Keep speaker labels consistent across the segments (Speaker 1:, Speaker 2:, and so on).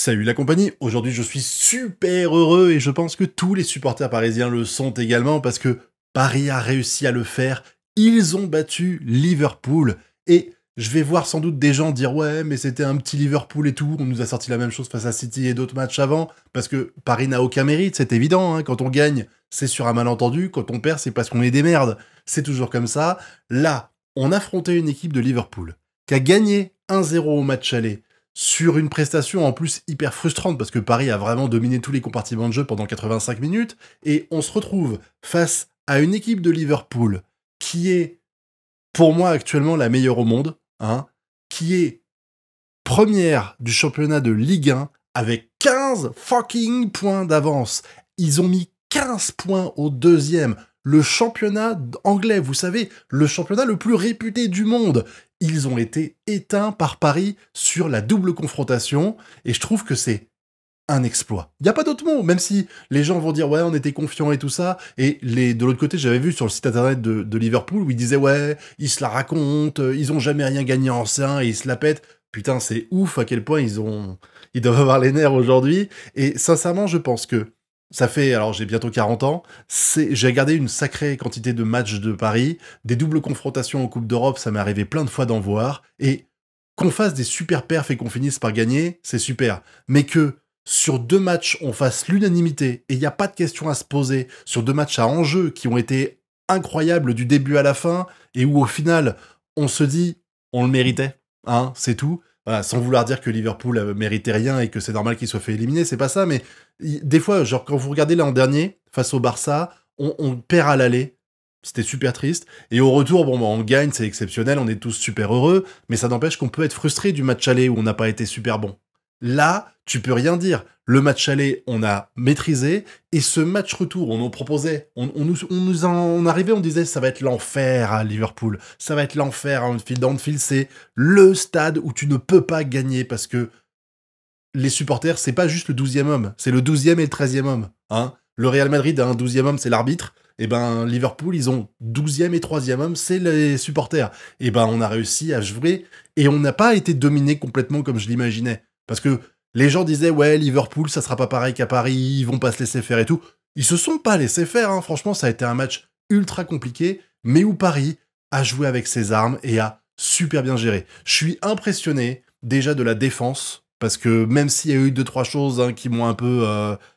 Speaker 1: Salut la compagnie, aujourd'hui je suis super heureux et je pense que tous les supporters parisiens le sont également parce que Paris a réussi à le faire, ils ont battu Liverpool et je vais voir sans doute des gens dire ouais mais c'était un petit Liverpool et tout, on nous a sorti la même chose face à City et d'autres matchs avant parce que Paris n'a aucun mérite, c'est évident, hein. Quand on gagne c'est sur un malentendu, quand on perd c'est parce qu'on est des merdes, c'est toujours comme ça. Là, on affrontait une équipe de Liverpool qui a gagné 1-0 au match aller, sur une prestation en plus hyper frustrante parce que Paris a vraiment dominé tous les compartiments de jeu pendant 85 minutes, et on se retrouve face à une équipe de Liverpool qui est, pour moi actuellement, la meilleure au monde, hein, qui est première du championnat de Ligue 1 avec 15 fucking points d'avance. Ils ont mis 15 points au deuxième. Le championnat anglais, vous savez, le championnat le plus réputé du monde. Ils ont été éteints par Paris sur la double confrontation, et je trouve que c'est un exploit. Il n'y a pas d'autre mot, même si les gens vont dire ouais on était confiants et tout ça, et de l'autre côté j'avais vu sur le site internet de Liverpool où ils disaient ouais, ils se la racontent, ils ont jamais rien gagné en C1 et ils se la pètent. Putain c'est ouf à quel point ils doivent avoir les nerfs aujourd'hui, et sincèrement je pense que ça fait, alors j'ai bientôt 40 ans, j'ai regardé une sacrée quantité de matchs de Paris, des doubles confrontations en Coupe d'Europe, ça m'est arrivé plein de fois d'en voir, et qu'on fasse des super perfs et qu'on finisse par gagner, c'est super. Mais que sur deux matchs, on fasse l'unanimité, et il n'y a pas de question à se poser, sur deux matchs à enjeu qui ont été incroyables du début à la fin, et où au final, on se dit, on le méritait, hein, c'est tout. Voilà, sans vouloir dire que Liverpool méritait rien et que c'est normal qu'il soit fait éliminer, c'est pas ça, mais des fois, genre quand vous regardez l'an dernier, face au Barça, on perd à l'aller, c'était super triste, et au retour, bon, bah, on gagne, c'est exceptionnel, on est tous super heureux, mais ça n'empêche qu'on peut être frustré du match aller où on n'a pas été super bon. Là, tu peux rien dire. Le match aller, on a maîtrisé, et ce match retour, on nous proposait, on arrivait, on disait ça va être l'enfer à Liverpool, ça va être l'enfer à Anfield. Anfield, c'est le stade où tu ne peux pas gagner parce que les supporters, c'est pas juste le 12e homme, c'est le 12e et le 13e homme. Hein, le Real Madrid a un 12e homme, c'est l'arbitre. Et ben Liverpool, ils ont 12e et 3e homme, c'est les supporters. Et ben on a réussi à jouer, et on n'a pas été dominé complètement comme je l'imaginais. Parce que les gens disaient ouais Liverpool ça sera pas pareil qu'à Paris, ils vont pas se laisser faire et tout. Ils se sont pas laissés faire, hein. Franchement ça a été un match ultra compliqué, mais où Paris a joué avec ses armes et a super bien géré. Je suis impressionné déjà de la défense, parce que même s'il y a eu 2-3 choses hein, qui m'ont un peu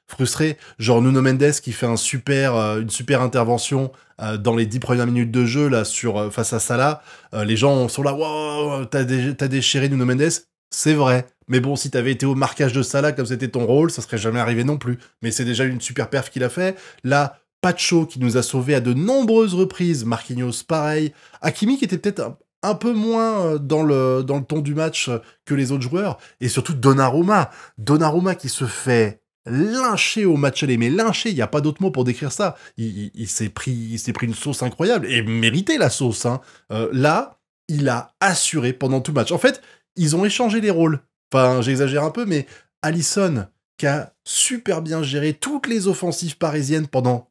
Speaker 1: frustré, genre Nuno Mendes qui fait une super intervention dans les 10 premières minutes de jeu là face à Salah, les gens sont là wow, t'as déchiré Nuno Mendes, c'est vrai, mais bon si t'avais été au marquage de Salah comme c'était ton rôle, ça serait jamais arrivé non plus, mais c'est déjà une super perf qu'il a fait. Là, Pacho qui nous a sauvés à de nombreuses reprises, Marquinhos pareil, Hakimi qui était peut-être un peu moins dans le ton du match que les autres joueurs, et surtout Donnarumma qui se fait lyncher au match aller, mais lyncher, il n'y a pas d'autre mot pour décrire ça. Il s'est pris une sauce incroyable, et mérité la sauce. Hein. Là, il a assuré pendant tout le match. En fait, ils ont échangé les rôles. Enfin, j'exagère un peu, mais Alisson, qui a super bien géré toutes les offensives parisiennes pendant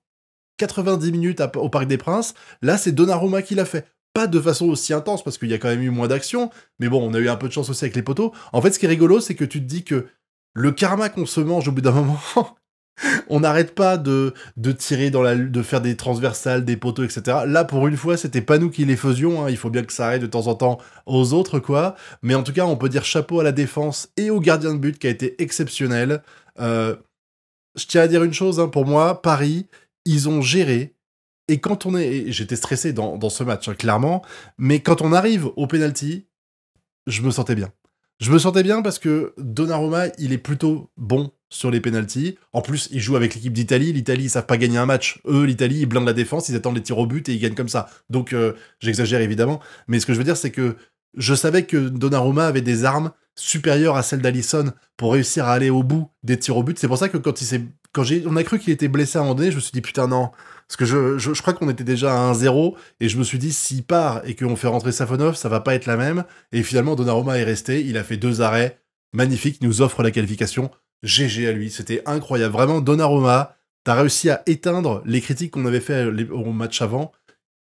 Speaker 1: 90 minutes au Parc des Princes, là, c'est Donnarumma qui l'a fait. Pas de façon aussi intense, parce qu'il y a quand même eu moins d'action, mais bon, on a eu un peu de chance aussi avec les poteaux. En fait, ce qui est rigolo, c'est que tu te dis que le karma qu'on se mange au bout d'un moment, on n'arrête pas de tirer de faire des transversales, des poteaux, etc. Là, pour une fois, c'était pas nous qui les faisions, hein. Il faut bien que ça arrive de temps en temps aux autres, quoi. Mais en tout cas, on peut dire chapeau à la défense et au gardien de but qui a été exceptionnel. Je tiens à dire une chose, hein, pour moi, Paris, ils ont géré. Et quand j'étais stressé dans ce match, hein, clairement, mais quand on arrive au penalty, je me sentais bien. Je me sentais bien parce que Donnarumma, il est plutôt bon sur les penalties. En plus, il joue avec l'équipe d'Italie. L'Italie, ils savent pas gagner un match. Eux, l'Italie, ils blindent la défense, ils attendent les tirs au but et ils gagnent comme ça. Donc, j'exagère évidemment. Mais ce que je veux dire, c'est que je savais que Donnarumma avait des armes supérieures à celles d'Alisson pour réussir à aller au bout des tirs au but. C'est pour ça que on a cru qu'il était blessé à un moment donné, je me suis dit putain non. Parce que je crois qu'on était déjà à 1-0, et je me suis dit, s'il part et qu'on fait rentrer Safonov, ça va pas être la même. Et finalement, Donnarumma est resté, il a fait 2 arrêts magnifiques, il nous offre la qualification. GG à lui, c'était incroyable. Vraiment, Donnarumma, t'as réussi à éteindre les critiques qu'on avait fait au match avant,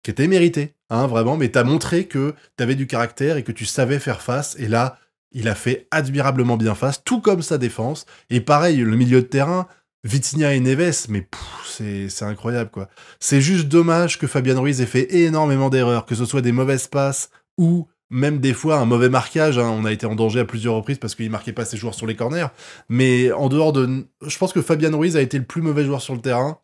Speaker 1: qui étaient méritées, hein, vraiment, mais t'as montré que t'avais du caractère et que tu savais faire face, et là, il a fait admirablement bien face, tout comme sa défense. Et pareil, le milieu de terrain, Vitinha et Neves, mais c'est incroyable, quoi. C'est juste dommage que Fabian Ruiz ait fait énormément d'erreurs, que ce soit des mauvaises passes ou même des fois un mauvais marquage. Hein. On a été en danger à plusieurs reprises parce qu'il marquait pas ses joueurs sur les corners. Mais en dehors de... Je pense que Fabian Ruiz a été le plus mauvais joueur sur le terrain.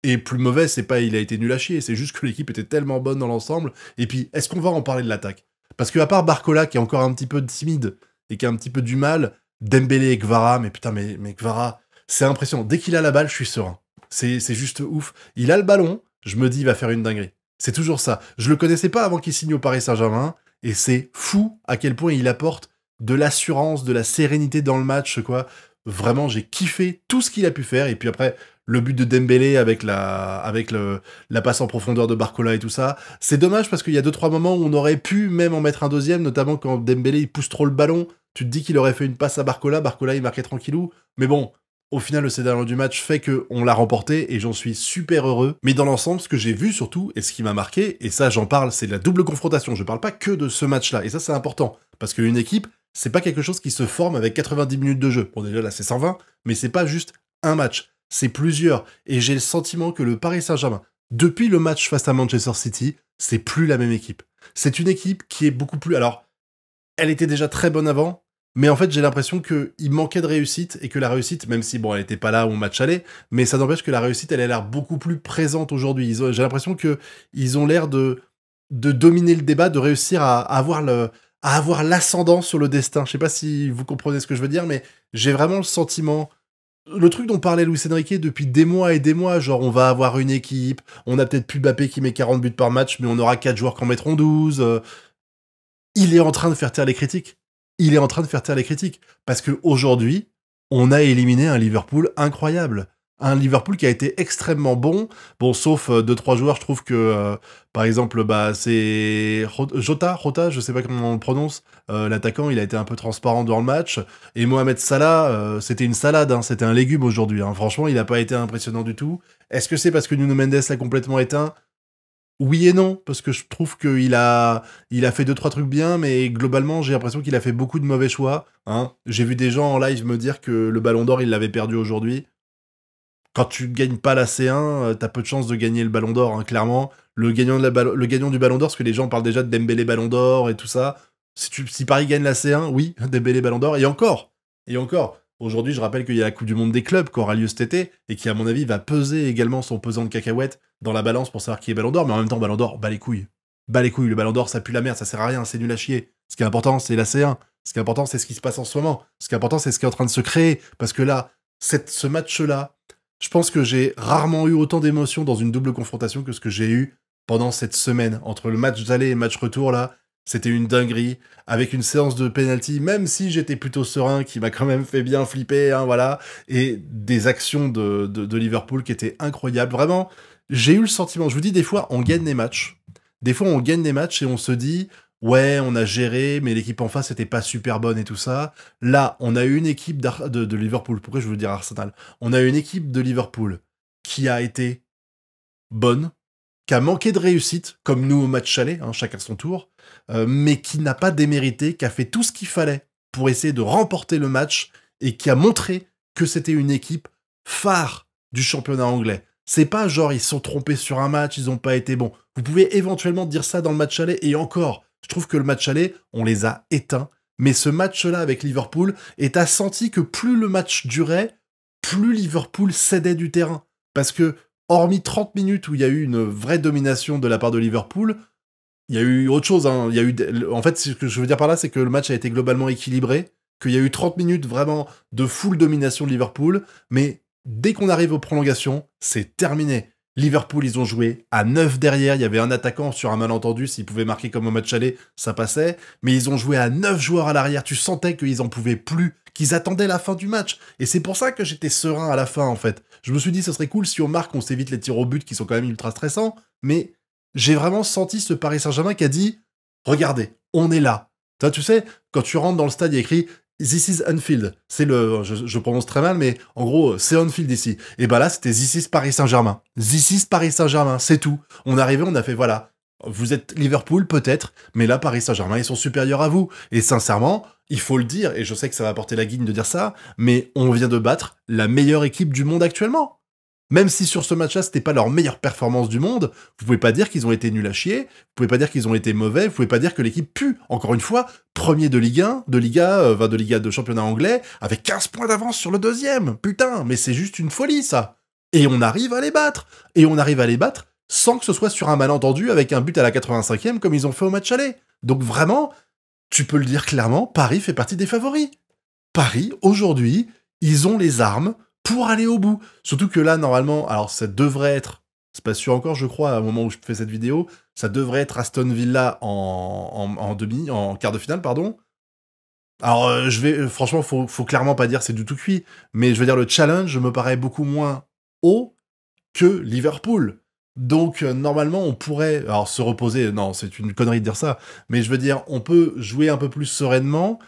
Speaker 1: Et plus mauvais, c'est pas il a été nul à chier, c'est juste que l'équipe était tellement bonne dans l'ensemble. Et puis, est-ce qu'on va en parler de l'attaque? Parce que à part Barcola, qui est encore un petit peu timide et qui a un petit peu du mal, Dembélé et Kvara, mais putain, mais Kvara, c'est impressionnant. Dès qu'il a la balle, je suis serein. C'est juste ouf. Il a le ballon, je me dis, il va faire une dinguerie. C'est toujours ça. Je le connaissais pas avant qu'il signe au Paris Saint-Germain, et c'est fou à quel point il apporte de l'assurance, de la sérénité dans le match, quoi. Vraiment, j'ai kiffé tout ce qu'il a pu faire, et puis après, le but de Dembélé avec la passe en profondeur de Barcola et tout ça. C'est dommage parce qu'il y a 2-3 moments où on aurait pu même en mettre un deuxième, notamment quand Dembélé il pousse trop le ballon. Tu te dis qu'il aurait fait une passe à Barcola, Barcola il marquait tranquillou. Mais bon, au final, le scénario du match fait qu'on l'a remporté et j'en suis super heureux. Mais dans l'ensemble, ce que j'ai vu surtout, et ce qui m'a marqué, et ça j'en parle, c'est la double confrontation. Je parle pas que de ce match-là, et ça c'est important. Parce qu'une équipe, c'est pas quelque chose qui se forme avec 90 minutes de jeu. Bon déjà là c'est 120, mais c'est pas juste un match. C'est plusieurs. Et j'ai le sentiment que le Paris Saint-Germain, depuis le match face à Manchester City, c'est plus la même équipe. C'est une équipe qui est beaucoup plus... Alors, elle était déjà très bonne avant, mais en fait, j'ai l'impression qu'il manquait de réussite, et que la réussite, même si, bon, elle n'était pas là au match aller, mais ça n'empêche que la réussite, elle a l'air beaucoup plus présente aujourd'hui. J'ai l'impression qu'ils ont l'air de dominer le débat, de réussir à avoir l'ascendant sur le destin. Je sais pas si vous comprenez ce que je veux dire, mais j'ai vraiment le sentiment... Le truc dont parlait Luis Enrique depuis des mois et des mois, genre on va avoir une équipe, on a peut-être plus Mbappé qui met 40 buts par match, mais on aura 4 joueurs qui en mettront 12. Il est en train de faire taire les critiques. Il est en train de faire taire les critiques. Parce qu'aujourd'hui, on a éliminé un Liverpool incroyable. Un Liverpool qui a été extrêmement bon. Bon, sauf 2-3 joueurs, je trouve que, par exemple, c'est Jota, je sais pas comment on le prononce. L'attaquant, il a été un peu transparent dans le match. Et Mohamed Salah, c'était une salade, hein, c'était un légume aujourd'hui. Hein. Franchement, il n'a pas été impressionnant du tout. Est-ce que c'est parce que Nuno Mendes l'a complètement éteint? Oui et non, parce que je trouve qu'il il a fait 2-3 trucs bien, mais globalement, j'ai l'impression qu'il a fait beaucoup de mauvais choix. Hein. J'ai vu des gens en live me dire que le Ballon d'Or, il l'avait perdu aujourd'hui. Quand tu gagnes pas la C1, t'as peu de chances de gagner le Ballon d'Or, hein, clairement. Le gagnant du Ballon d'Or, parce que les gens parlent déjà de Dembélé Ballon d'Or et tout ça. Si Paris gagne la C1, oui, Dembélé Ballon d'Or, et encore. Aujourd'hui, je rappelle qu'il y a la Coupe du Monde des clubs qui aura lieu cet été, et qui, à mon avis, va peser également son pesant de cacahuètes dans la balance pour savoir qui est Ballon d'Or, mais en même temps, Ballon d'Or, bat les couilles. Bat les couilles, le Ballon d'Or, ça pue la merde, ça sert à rien, c'est nul à chier. Ce qui est important, c'est la C1. Ce qui est important, c'est ce qui se passe en ce moment. Ce qui est important, c'est ce qui est en train de se créer. Parce que là, ce match-là, je pense que j'ai rarement eu autant d'émotions dans une double confrontation que ce que j'ai eu pendant cette semaine. Entre le match d'aller et le match retour, là, c'était une dinguerie, avec une séance de penalty, même si j'étais plutôt serein, qui m'a quand même fait bien flipper, hein, voilà, et des actions de Liverpool qui étaient incroyables. Vraiment, j'ai eu le sentiment, je vous dis, des fois, on gagne des matchs. Des fois, on gagne des matchs et on se dit, ouais, on a géré, mais l'équipe en face était pas super bonne et tout ça. Là, on a eu une équipe de Liverpool. Pourquoi je veux dire Arsenal? On a une équipe de Liverpool qui a été bonne, qui a manqué de réussite, comme nous au match aller, hein, chacun son tour, mais qui n'a pas démérité, qui a fait tout ce qu'il fallait pour essayer de remporter le match et qui a montré que c'était une équipe phare du championnat anglais. C'est pas genre ils se sont trompés sur un match, ils ont pas été bons. Vous pouvez éventuellement dire ça dans le match aller, et encore, je trouve que le match aller, on les a éteints, mais ce match-là avec Liverpool, et t'as senti que plus le match durait, plus Liverpool cédait du terrain. Parce que, hormis 30 minutes où il y a eu une vraie domination de la part de Liverpool, il y a eu autre chose. Hein. En fait, ce que je veux dire par là, c'est que le match a été globalement équilibré, qu'il y a eu 30 minutes vraiment de full domination de Liverpool, mais dès qu'on arrive aux prolongations, c'est terminé. Liverpool, ils ont joué à 9 derrière, il y avait un attaquant sur un malentendu, s'ils pouvaient marquer comme au match aller, ça passait, mais ils ont joué à 9 joueurs à l'arrière, tu sentais qu'ils en pouvaient plus, qu'ils attendaient la fin du match, et c'est pour ça que j'étais serein à la fin, en fait. Je me suis dit, ce serait cool si on marque, on s'évite les tirs au but qui sont quand même ultra stressants, mais j'ai vraiment senti ce Paris Saint-Germain qui a dit, regardez, on est là. Tu sais, quand tu rentres dans le stade, il y a écrit This is Anfield. C'est je prononce très mal, mais en gros, c'est Anfield ici. Et bah là, c'était This is Paris Saint-Germain. This is Paris Saint-Germain, c'est tout. On est arrivé, on a fait, voilà. Vous êtes Liverpool, peut-être, mais là, Paris Saint-Germain, ils sont supérieurs à vous. Et sincèrement, il faut le dire, et je sais que ça va porter la guigne de dire ça, mais on vient de battre la meilleure équipe du monde actuellement. Même si sur ce match-là, c'était pas leur meilleure performance du monde, vous pouvez pas dire qu'ils ont été nuls à chier, vous pouvez pas dire qu'ils ont été mauvais, vous pouvez pas dire que l'équipe pue. Encore une fois, premier de Ligue 1, de Liga de championnat anglais, avec 15 points d'avance sur le deuxième. Putain, mais c'est juste une folie, ça. Et on arrive à les battre. Et on arrive à les battre sans que ce soit sur un malentendu avec un but à la 85e comme ils ont fait au match aller. Donc vraiment, tu peux le dire clairement, Paris fait partie des favoris. Paris, aujourd'hui, ils ont les armes pour aller au bout. Surtout que là, normalement, alors ça devrait être, c'est pas sûr encore, je crois, au moment où je fais cette vidéo, ça devrait être Aston Villa en quart de finale, pardon. Alors, franchement, faut clairement pas dire c'est du tout cuit, mais je veux dire, le challenge me paraît beaucoup moins haut que Liverpool. Donc, normalement, on pourrait, alors se reposer, non, c'est une connerie de dire ça, mais je veux dire, on peut jouer un peu plus sereinement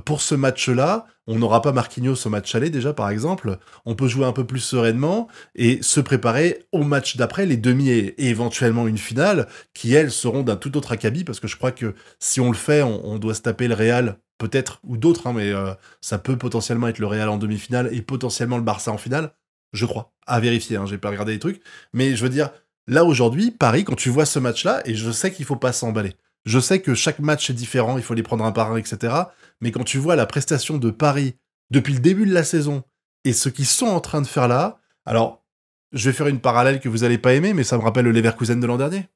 Speaker 1: pour ce match-là. On n'aura pas Marquinhos au match aller, déjà, par exemple. On peut jouer un peu plus sereinement et se préparer au match d'après, les demi et éventuellement une finale, qui, elles, seront d'un tout autre acabit, parce que je crois que si on le fait, on doit se taper le Real, peut-être, ou d'autres, hein, mais ça peut potentiellement être le Real en demi-finale et potentiellement le Barça en finale, je crois. À vérifier, hein, j'ai pas regardé les trucs. Mais je veux dire, là, aujourd'hui, Paris, quand tu vois ce match-là, et je sais qu'il faut pas s'emballer, je sais que chaque match est différent, il faut les prendre un par un, etc. Mais quand tu vois la prestation de Paris depuis le début de la saison, et ce qu'ils sont en train de faire là, alors, je vais faire une parallèle que vous allez pas aimer, mais ça me rappelle le Leverkusen de l'an dernier.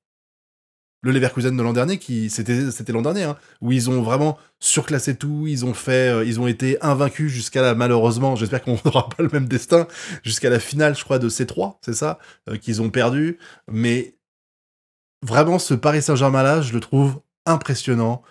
Speaker 1: Le Leverkusen de l'an dernier, c'était l'an dernier, hein, où ils ont vraiment surclassé tout, ils ont été invaincus jusqu'à la, malheureusement, j'espère qu'on n'aura pas le même destin, jusqu'à la finale, je crois, de C3, c'est ça, qu'ils ont perdu, mais vraiment, ce Paris Saint-Germain-là, je le trouve impressionnant,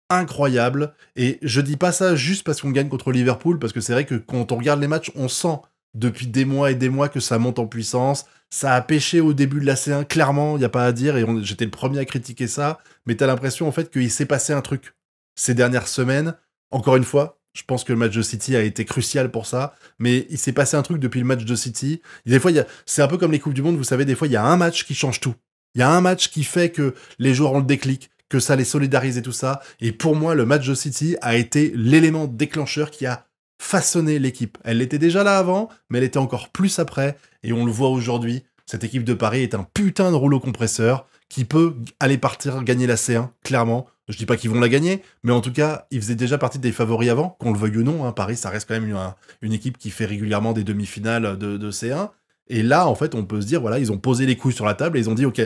Speaker 1: incroyable, et je dis pas ça juste parce qu'on gagne contre Liverpool, parce que c'est vrai que quand on regarde les matchs, on sent depuis des mois et des mois que ça monte en puissance. Ça a pêché au début de la C1, clairement, il n'y a pas à dire, et j'étais le premier à critiquer ça, mais t'as l'impression en fait qu'il s'est passé un truc ces dernières semaines. Encore une fois, je pense que le match de City a été crucial pour ça, mais il s'est passé un truc depuis le match de City. Et des fois, c'est un peu comme les Coupes du Monde, vous savez, des fois, il y a un match qui change tout. Il y a un match qui fait que les joueurs ont le déclic, que ça les solidarise et tout ça. Et pour moi, le match de City a été l'élément déclencheur qui a façonner l'équipe. Elle était déjà là avant, mais elle était encore plus après, et on le voit aujourd'hui, cette équipe de Paris est un putain de rouleau compresseur qui peut aller partir gagner la C1, clairement. Je dis pas qu'ils vont la gagner, mais en tout cas, ils faisaient déjà partie des favoris avant, qu'on le veuille ou non, hein. Paris, ça reste quand même une équipe qui fait régulièrement des demi-finales de C1, et là, en fait, on peut se dire, voilà, ils ont posé les couilles sur la table, et ils ont dit, ok,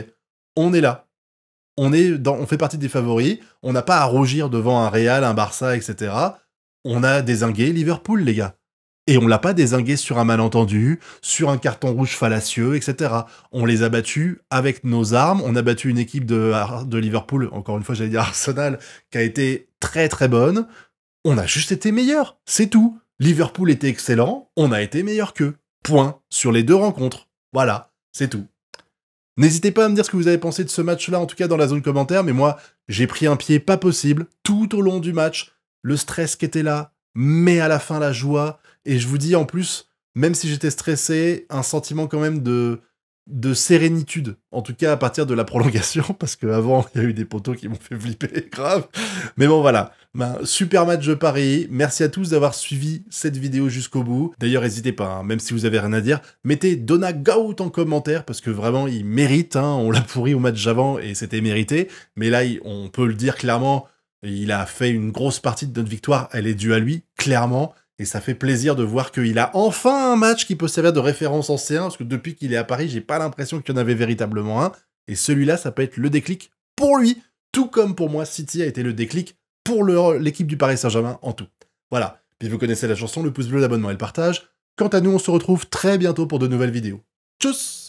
Speaker 1: on est là. On fait partie des favoris, on n'a pas à rougir devant un Real, un Barça, etc., on a dézingué Liverpool, les gars. Et on l'a pas dézingué sur un malentendu, sur un carton rouge fallacieux, etc. On les a battus avec nos armes. On a battu une équipe de Liverpool, encore une fois, j'allais dire Arsenal, qui a été très très bonne. On a juste été meilleurs, c'est tout. Liverpool était excellent, on a été meilleurs qu'eux. Point. Sur les deux rencontres. Voilà, c'est tout. N'hésitez pas à me dire ce que vous avez pensé de ce match-là, en tout cas dans la zone commentaire, mais moi, j'ai pris un pied pas possible tout au long du match. Le stress qui était là, mais à la fin la joie, et je vous dis en plus, même si j'étais stressé, un sentiment quand même de sérénitude, en tout cas à partir de la prolongation, parce qu'avant il y a eu des poteaux qui m'ont fait flipper, grave, mais bon voilà, super match de Paris, merci à tous d'avoir suivi cette vidéo jusqu'au bout, d'ailleurs n'hésitez pas, hein, même si vous avez rien à dire, mettez Donna Gout en commentaire, parce que vraiment il mérite, hein, on l'a pourri au match d'avant et c'était mérité, mais là on peut le dire clairement, il a fait une grosse partie de notre victoire, elle est due à lui, clairement, et ça fait plaisir de voir qu'il a enfin un match qui peut servir de référence en C1, parce que depuis qu'il est à Paris, j'ai pas l'impression qu'il y en avait véritablement un, et celui-là, ça peut être le déclic pour lui, tout comme pour moi, City a été le déclic pour l'équipe du Paris Saint-Germain en tout. Voilà, puis vous connaissez la chanson, le pouce bleu, l'abonnement et le partage. Quant à nous, on se retrouve très bientôt pour de nouvelles vidéos. Tchuss!